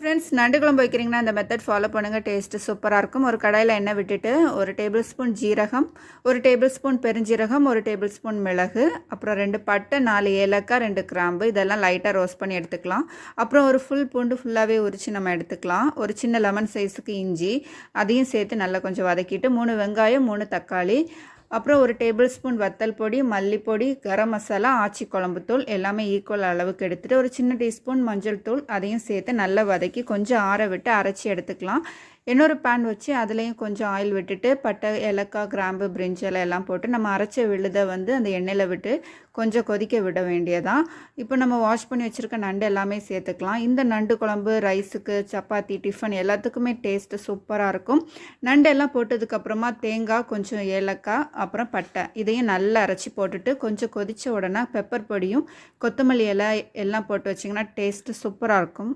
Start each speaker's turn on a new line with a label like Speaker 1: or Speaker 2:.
Speaker 1: Friends, நண்டு குழம்பு வைக்கிறீங்கன்னா இந்த மெத்தட் ஃபாலோ பண்ணுங்கள். டேஸ்ட்டு சூப்பராக இருக்கும். ஒரு கடாயில் எண்ணெய் விட்டுட்டு 1 டேபிள் ஸ்பூன் ஜீரகம், 1 டேபிள் ஸ்பூன் பெருஞ்சீரகம், 1 டேபிள் ஸ்பூன் மிளகு, அப்புறம் 2 பட்டை, 4 ஏலக்காய், 2 கிராம்பு இதெல்லாம் லைட்டாக ரோஸ்ட் பண்ணி எடுத்துக்கலாம். அப்புறம் ஒரு ஃபுல் பூண்டு ஃபுல்லாகவே உரித்து நம்ம எடுத்துக்கலாம். ஒரு சின்ன லெமன் சைஸுக்கு இஞ்சி அதையும் சேர்த்து நல்லா கொஞ்சம் வதக்கிட்டு 3 வெங்காயம், 3 தக்காளி, அப்புறம் 1 டேபிள் ஸ்பூன் வத்தல் பொடி, மல்லிப்பொடி, கரம் மசாலா, ஆச்சி குழம்பு தூள் எல்லாமே ஈக்குவல் அளவுக்கு எடுத்துகிட்டு ஒரு சின்ன டீஸ்பூன் மஞ்சள் தூள் அதையும் சேர்த்து நல்லா வதக்கி கொஞ்சம் ஆற விட்டு அரைச்சி எடுத்துக்கலாம். இன்னொரு பேன் வச்சு அதுலேயும் கொஞ்சம் ஆயில் விட்டுட்டு பட்டை, ஏலக்காய், கிராம்பு, பிரிஞ்சி இலை எல்லாம் போட்டு நம்ம அரைச்ச விழுதை வந்து அந்த எண்ணெயில் விட்டு கொஞ்சம் கொதிக்க விட வேண்டியதான். இப்போ நம்ம வாஷ் பண்ணி வச்சுருக்க நண்டு எல்லாமே சேர்த்துக்கலாம். இந்த நண்டு குழம்பு ரைஸுக்கு, சப்பாத்தி, டிஃபன் எல்லாத்துக்குமே டேஸ்ட்டு சூப்பராக இருக்கும். நண்டு எல்லாம் போட்டதுக்கப்புறமா தேங்காய், கொஞ்சம் ஏலக்காய், அப்புறம் பட்டை இதையும் நல்லா அரைச்சி போட்டுட்டு கொஞ்சம் கொதித்த உடனே பெப்பர் பொடியும் கொத்தமல்லி இலை எல்லாம் போட்டு வச்சிங்கன்னா டேஸ்ட்டு சூப்பராக இருக்கும்.